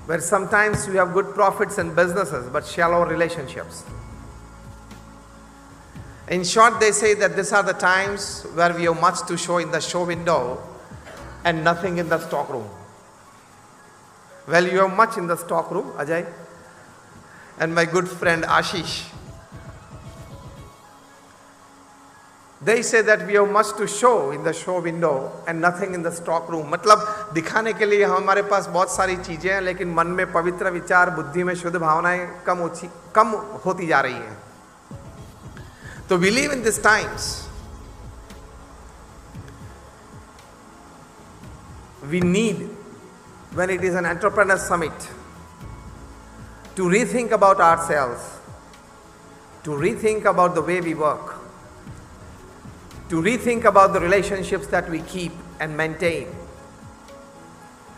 where sometimes we have good profits in businesses but shallow relationships. In short, they say that these are the times where we have much to show in the show window and nothing in the stock room. Well, you have much in the stock room, Ajay, and my good friend Ashish. They say that we have much to show in the show window and nothing in the stock room. मतलब दिखाने के लिए हमारे पास बहुत सारी चीजें हैं, लेकिन मन में पवित्र विचार, बुद्धि में शुद्ध भावनाएं कम होती जा रही हैं. So we live in these times. We need, when it is an entrepreneur summit, to rethink about ourselves, to rethink about the way we work, to rethink about the relationships that we keep and maintain,